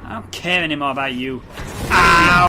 I don't care anymore about you. Ow!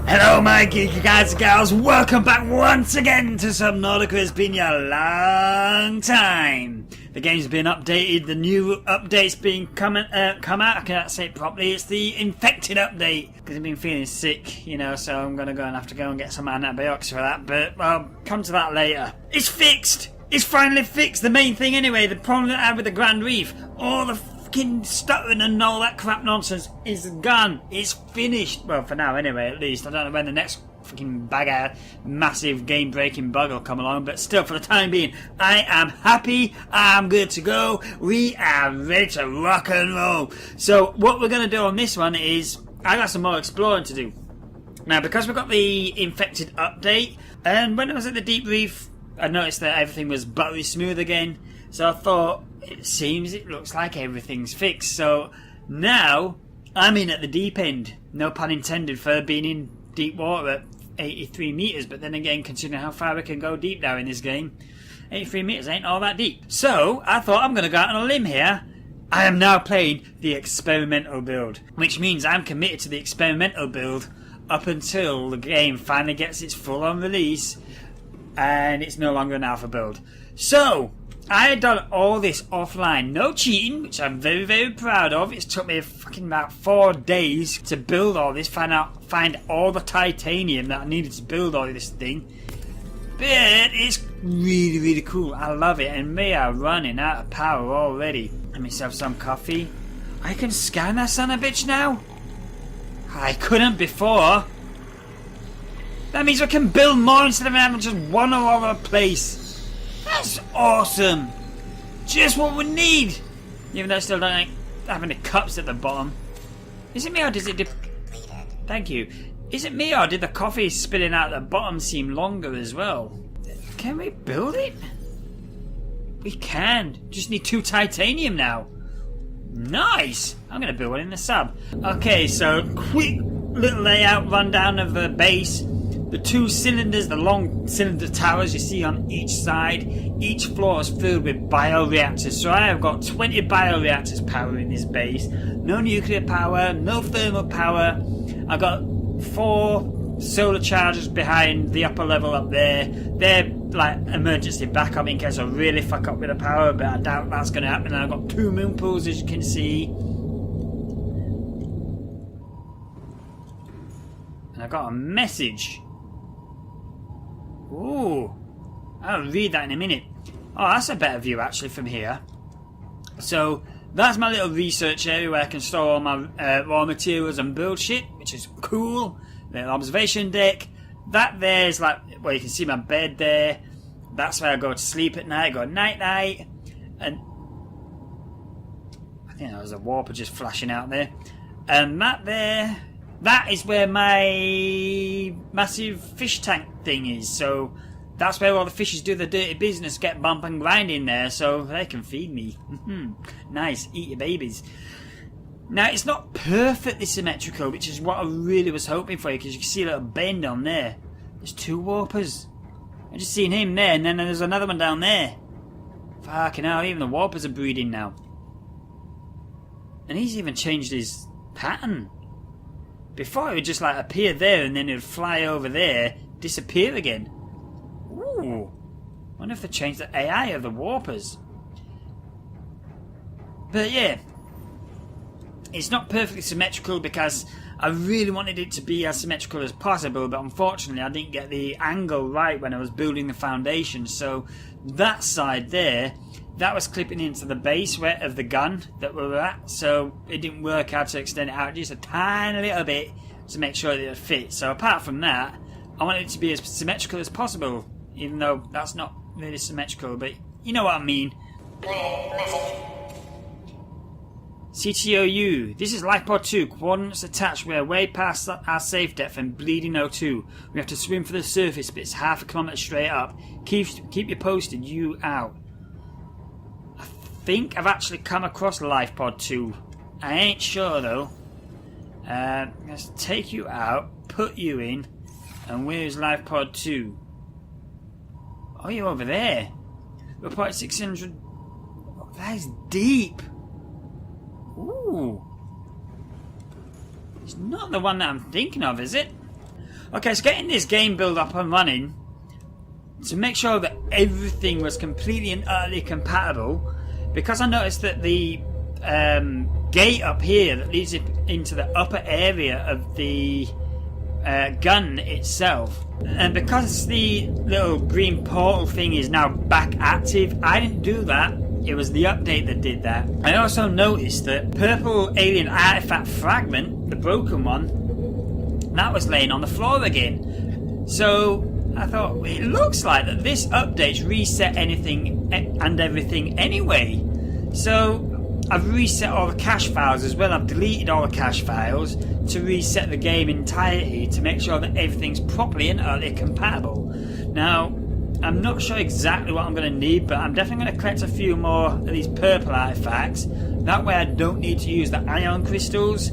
Hello my geeky guys and gals, welcome back once again to Subnautica. It's been a long time. The game's been updated, the new update's been come out, I cannot say it properly, it's the infected update. Because I've been feeling sick, you know, so I'm going to go and have to go and get some antibiotics for that, but I'll come to that later. It's fixed! It's finally fixed, the main thing anyway, the problem that I had with the Grand Reef. All the fucking stuttering and all that crap nonsense is gone. It's finished. Well, for now anyway, at least. I don't know when the next fucking massive game-breaking bug will come along, but still, for the time being, I am happy, I'm good to go, we are ready to rock and roll. So, what we're going to do on this one is, I got some more exploring to do. Now, because we've got the infected update, and when I was at the deep reef, I noticed that everything was buttery smooth again, so I thought, it looks like everything's fixed. So now I'm in at the deep end. No pun intended for being in deep water at 83 meters, but then again, considering how far we can go deep now in this game, 83 meters ain't all that deep. So I thought I'm going to go out on a limb here. I am now playing the experimental build, which means I'm committed to the experimental build up until the game finally gets its full-on release and it's no longer an alpha build. So I had done all this offline, no cheating, which I'm very, very proud of. It took me fucking about 4 days to build all this, find all the titanium that I needed to build all this thing. But it's really, really cool. I love it, and we are running out of power already. Let me have some coffee. I can scan that son of a bitch now? I couldn't before. That means I can build more instead of having just one all over the place. That's awesome! Just what we need! Even though I still don't like having the cups at the bottom. Is it me or does it Thank you. Is it me or did the coffee spilling out the bottom seem longer as well? Can we build it? We can. Just need 2 titanium now. Nice! I'm going to build one in the sub. Okay, so quick little layout rundown of the base. The 2 cylinders, the long cylinder towers you see on each side, each floor is filled with bioreactors. So I have got 20 bioreactors powering this base. No nuclear power, no thermal power. I've got 4 solar chargers behind the upper level up there. They're like emergency backup in case I really fuck up with the power, but I doubt that's going to happen. And I've got 2 moon pools, as you can see. And I've got a message. Ooh, I'll read that in a minute. Oh, that's a better view actually from here. So that's my little research area where I can store all my raw materials and build shit, which is cool. Little observation deck. That there's like, well, you can see my bed there. That's where I go to sleep at night. I go night night, and I think there was a warper just flashing out there. And that there. That is where my massive fish tank thing is, so that's where all the fishes do the dirty business, get bump and grind in there so they can feed me. Nice, eat your babies. Now, it's not perfectly symmetrical, which is what I really was hoping for, because you can see a little bend on there. There's 2 warpers. I just seen him there, and then there's another one down there. Fucking hell, even the warpers are breeding now. And he's even changed his pattern. Before it would just like appear there and then it would fly over there, disappear again. Ooh. Wonder if they changed the AI of the warpers. But yeah. It's not perfectly symmetrical because I really wanted it to be as symmetrical as possible, but unfortunately I didn't get the angle right when I was building the foundation. So that side there, that was clipping into the base of the gun that we were at, so it didn't work out to extend it out just a tiny little bit to make sure that it fit. So apart from that, I wanted it to be as symmetrical as possible, even though that's not really symmetrical, but you know what I mean. CTOU, this is Lifepod 2, coordinates attached, we are way past our safe depth and bleeding O2. We have to swim for the surface, but it's half a kilometre straight up. Keep you posted, you out. I think I've actually come across Lifepod 2. I ain't sure though. Let's take you out, put you in, and where's Lifepod 2? Oh, you're over there. Report 600. That is deep. Ooh. It's not the one that I'm thinking of, is it? Okay, so getting this game build up and running to make sure that everything was completely and utterly compatible, because I noticed that the gate up here that leads into the upper area of the gun itself, and because the little green portal thing is now back active, I didn't do that. It was the update that did that. I also noticed that purple alien artifact fragment, the broken one, that was laying on the floor again. So I thought, it looks like that this update's reset anything and everything anyway. So I've reset all the cache files as well. I've deleted all the cache files to reset the game entirely to make sure that everything's properly and utterly compatible. Now, I'm not sure exactly what I'm going to need, but I'm definitely going to collect a few more of these purple artifacts. That way I don't need to use the ion crystals.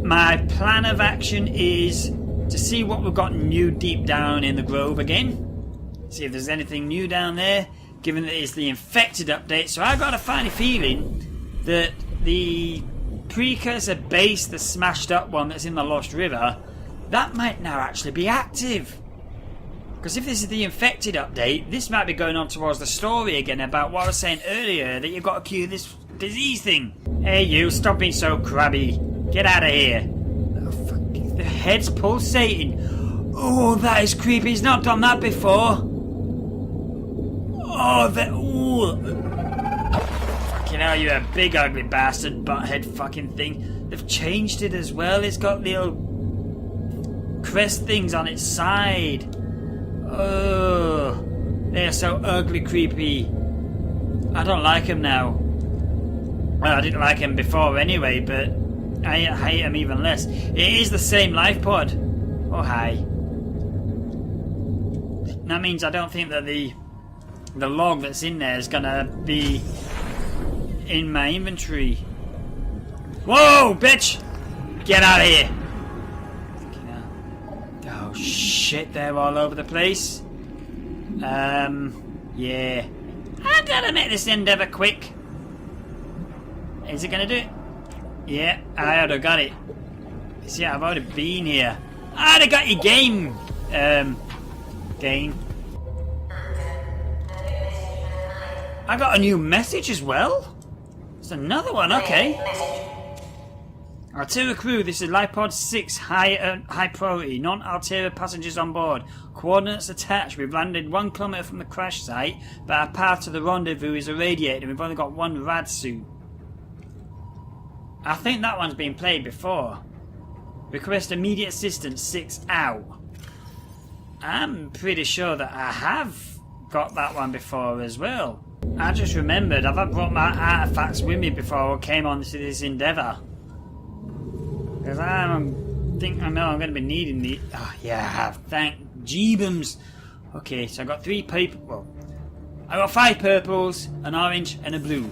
My plan of action is to see what we've got new deep down in the grove again. See if there's anything new down there, given that it's the infected update. So I've got a funny feeling that the precursor base, the smashed up one that's in the Lost River, that might now actually be active. Because if this is the infected update, this might be going on towards the story again about what I was saying earlier, that you've got to cure this disease thing. Hey you, stop being so crabby. Get out of here. Oh, fuck. The head's pulsating. Oh, that is creepy. He's not done that before. Oh, that... Ooh. Fucking hell, you're a big ugly bastard butthead fucking thing. They've changed it as well. It's got little crest things on its side. Oh, they're so ugly, creepy. I don't like them now. Well, I didn't like them before anyway, but I hate them even less. It is the same Lifepod. Oh, hi. That means I don't think that the log that's in there is gonna be in my inventory. Whoa, bitch! Get out of here! Oh shit, they're all over the place. Yeah. I gotta make this endeavour quick. Is it gonna do it? Yeah, I oughta got it. See, I've already been here. I'd have got your game. Game. I got a new message as well. There's another one, okay. Altera crew, this is Lifepod 6, high priority, non-Altera passengers on board. Coordinates attached. We've landed 1 kilometre from the crash site, but our path to the rendezvous is irradiated and we've only got 1 rad suit. I think that one's been played before. Request immediate assistance 6 out. I'm pretty sure that I have got that one before as well. I just remembered, have I brought my artifacts with me before I came on to this endeavour? Because I know I'm going to be needing the... Oh, yeah, I have. Thank Jeebums. Okay, so I got 3 purple... Well, I got 5 purples, an orange, and a blue.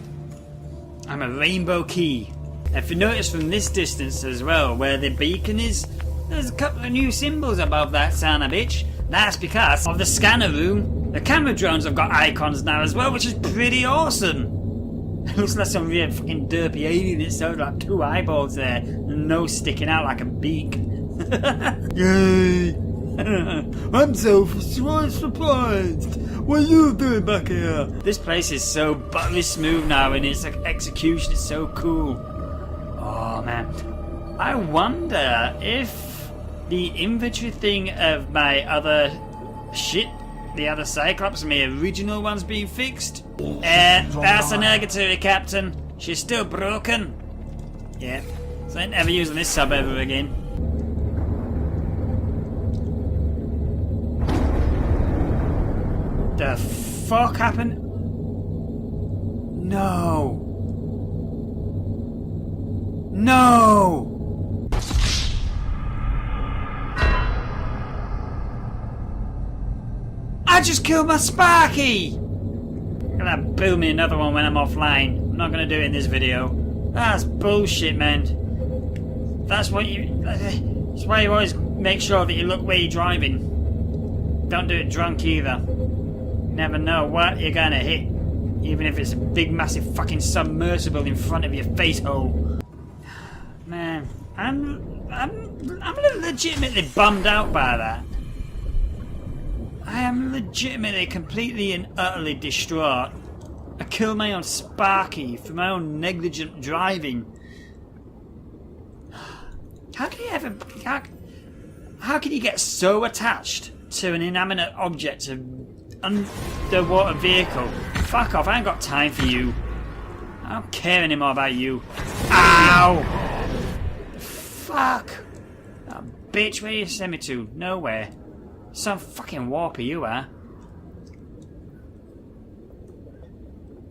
I'm a rainbow key. If you notice from this distance as well, where the beacon is, there's a couple of new symbols above that son of a bitch. That's because of the scanner room. The camera drones have got icons now as well, which is pretty awesome. It looks like some real fucking derpy alien. It's sort of like 2 eyeballs there, and nose sticking out like a beak. Yay! I'm so surprised. What are you doing back here? This place is so buttery smooth now, and its execution is so cool. Oh man, I wonder if the inventory thing of my other shit, the other Cyclops, my original one's being fixed. That's a negatory, Captain. She's still broken. Yeah, so I ain't never using this sub ever again. The fuck happened? No. No! I just killed my Sparky! I'm gonna build me another one when I'm offline. I'm not gonna do it in this video. That's bullshit, man. That's why you always make sure that you look where you're driving. Don't do it drunk either. Never know what you're gonna hit. Even if it's a big, massive fucking submersible in front of your face hole. Man, I'm legitimately bummed out by that. I am legitimately, completely and utterly distraught. I killed my own Sparky for my own negligent driving. How can you ever... How can you get so attached to an inanimate object, an underwater vehicle? Fuck off, I ain't got time for you. I don't care anymore about you. Ow! Fuck! Oh, bitch, where you send me to? Nowhere. Some fucking warper you are.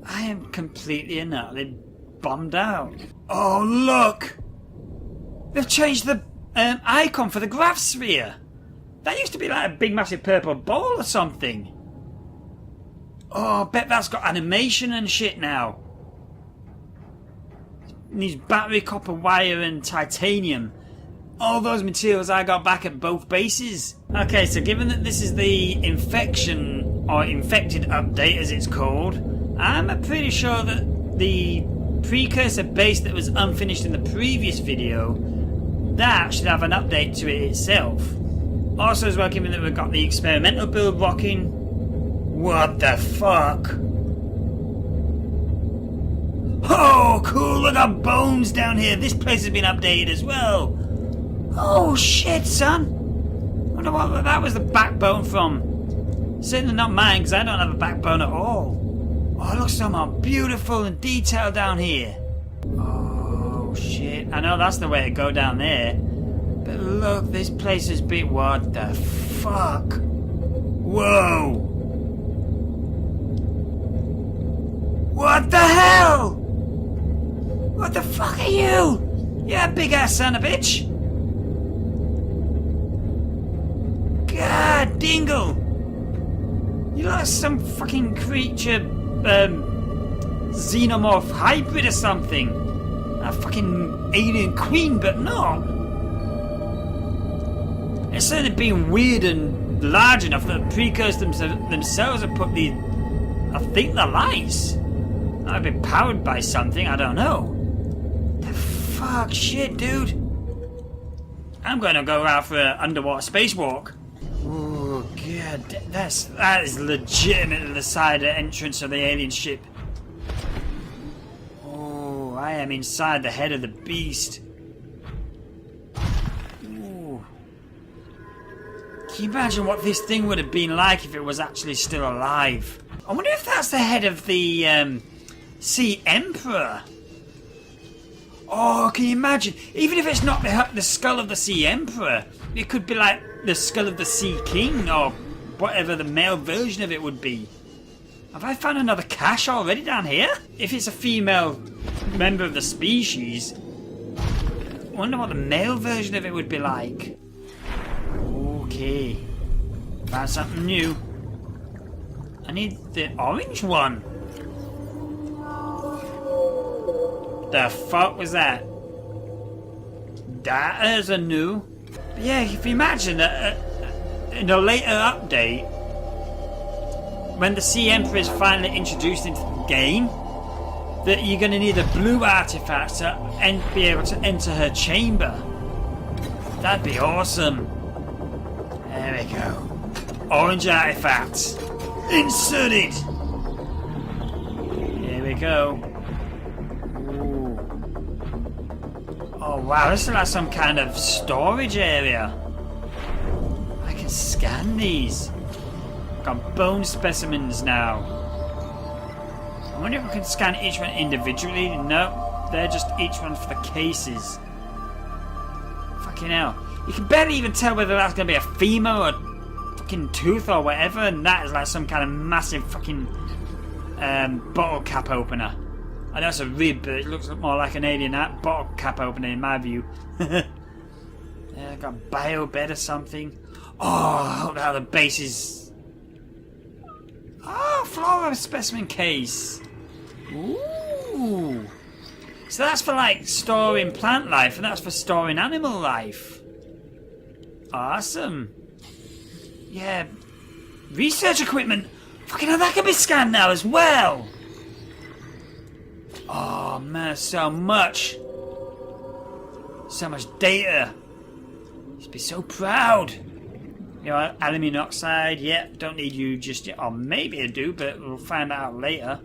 I am completely and utterly bummed out. Oh, look! They've changed the icon for the graph sphere. That used to be like a big massive purple ball or something. Oh, I bet that's got animation and shit now. Needs battery, copper wire and titanium. All those materials I got back at both bases. Okay, so given that this is the infection or infected update as it's called, I'm pretty sure that the precursor base that was unfinished in the previous video, that should have an update to it itself. Also as well, given that we've got the experimental build rocking. What the fuck? Oh, cool, look at bones down here. This place has been updated as well. Oh shit, son. Wonder what that was the backbone from. Certainly not mine, because I don't have a backbone at all. Oh, it looks so more beautiful and detailed down here. Oh shit, I know that's the way to go down there. But look, this place has been... What the fuck? Whoa! What the hell? What the fuck are you? You big ass son of a bitch. God dingle. You look like some fucking creature, xenomorph hybrid or something. A fucking alien queen, but not. It's certainly been weird and large enough that the precursors themselves have put the... I think the lights. I've been powered by something, I don't know. The fuck shit, dude. I'm going to go out for an underwater spacewalk. Oh god, that is legitimately the side entrance of the alien ship. Oh, I am inside the head of the beast. Ooh. Can you imagine what this thing would have been like if it was actually still alive? I wonder if that's the head of the Sea Emperor. Oh, can you imagine? Even if it's not the skull of the Sea Emperor, it could be like the skull of the Sea King, or whatever the male version of it would be. Have I found another cache already down here? If it's a female member of the species, I wonder what the male version of it would be like. Okay. Found something new. I need the orange one. The fuck was that? That is a new. But yeah, if you imagine that in a later update, when the Sea Emperor is finally introduced into the game, that you're going to need a blue artifact to be able to enter her chamber. That'd be awesome. There we go. Orange artifacts. Inserted. Here we go. Oh wow, this is like some kind of storage area. I can scan these. Got bone specimens now. I wonder if I can scan each one individually. No, they're just each one for the cases. Fucking hell. You can barely even tell whether that's going to be a femur or a fucking tooth or whatever, and that is like some kind of massive fucking bottle cap opener. I know it's a rib, but it looks more like an alien bottle cap opener in my view. Yeah, I got a bio bed or something. Oh, I hope that the base is... Oh, flora specimen case. Ooh. So that's for like storing plant life, and that's for storing animal life. Awesome. Yeah. Research equipment. Fucking hell, that can be scanned now as well. Oh man, so much. So much data. Just be so proud. You know, aluminium oxide, yeah, don't need you just yet. Or maybe I do, but we'll find out later.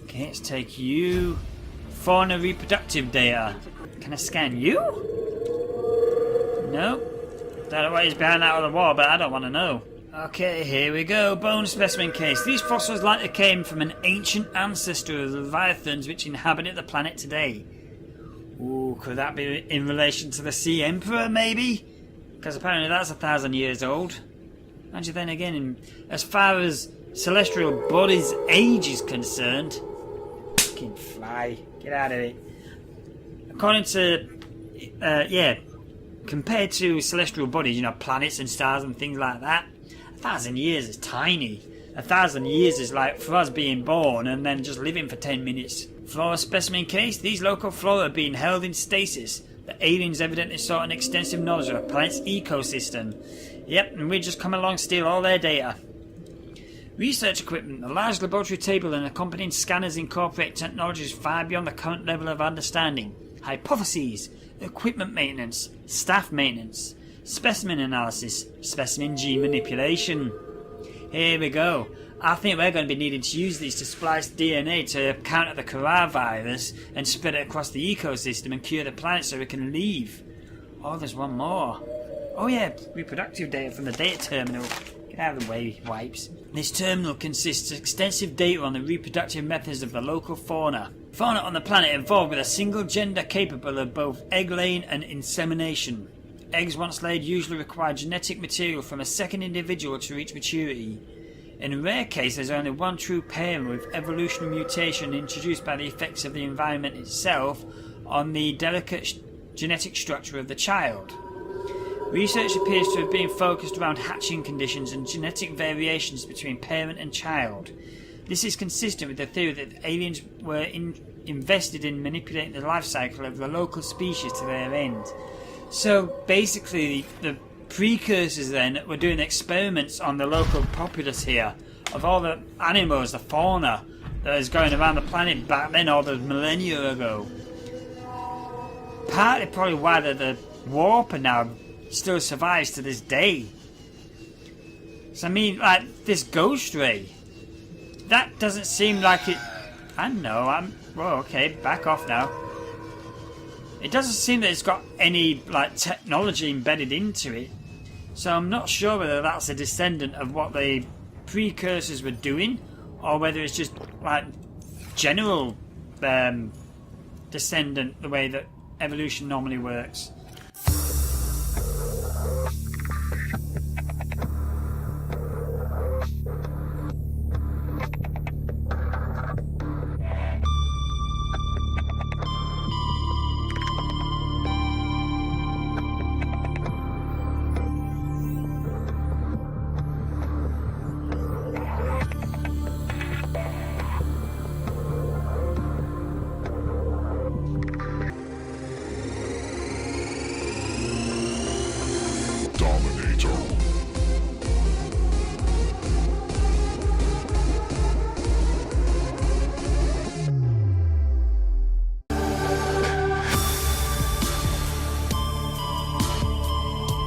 Okay, let's take you. Fauna reproductive data. Can I scan you? No. Don't know what is behind that other wall, but I don't want to know. Okay, here we go. Bone specimen case. These fossils likely came from an ancient ancestor of the leviathans which inhabited the planet today. Ooh, could that be in relation to the Sea Emperor, maybe? Because apparently that's 1,000 years old. And then again, as far as celestial bodies' age is concerned, fucking fly, get out of it. According to, compared to celestial bodies, you know, planets and stars and things like that, 1,000 years is tiny. 1,000 years is like for us being born and then just living for 10 minutes. Flora specimen case. These local flora are being held in stasis. The aliens evidently sought an extensive knowledge of a planet's ecosystem. Yep, and we just come along steal all their data. Research equipment. The large laboratory table and accompanying scanners incorporate technologies far beyond the current level of understanding. Hypotheses. Equipment maintenance. Staff maintenance. Specimen analysis. Specimen gene manipulation. Here we go. I think we're going to be needing to use these to splice DNA to counter the coronavirus and spread it across the ecosystem and cure the planet so we can leave. Oh, there's one more. Oh yeah, reproductive data from the data terminal. Get out of the way, wipes. This terminal consists of extensive data on the reproductive methods of the local fauna. Fauna on the planet evolved with a single gender capable of both egg laying and insemination. Eggs once laid usually require genetic material from a second individual to reach maturity. In rare cases, only one true parent with evolutionary mutation introduced by the effects of the environment itself on the delicate genetic structure of the child. Research appears to have been focused around hatching conditions and genetic variations between parent and child. This is consistent with the theory that the aliens were invested in manipulating the life cycle of the local species to their end. So basically, the precursors then were doing experiments on the local populace here of all the animals, the fauna that was going around the planet back then, all those millennia ago. Partly probably why the warper now still survives to this day. So I mean, like this ghost ray, that doesn't seem like it. I know, well, okay, back off now. It doesn't seem that it's got any like technology embedded into it. So I'm not sure whether that's a descendant of what the precursors were doing, or whether it's just like general descendant, the way that evolution normally works.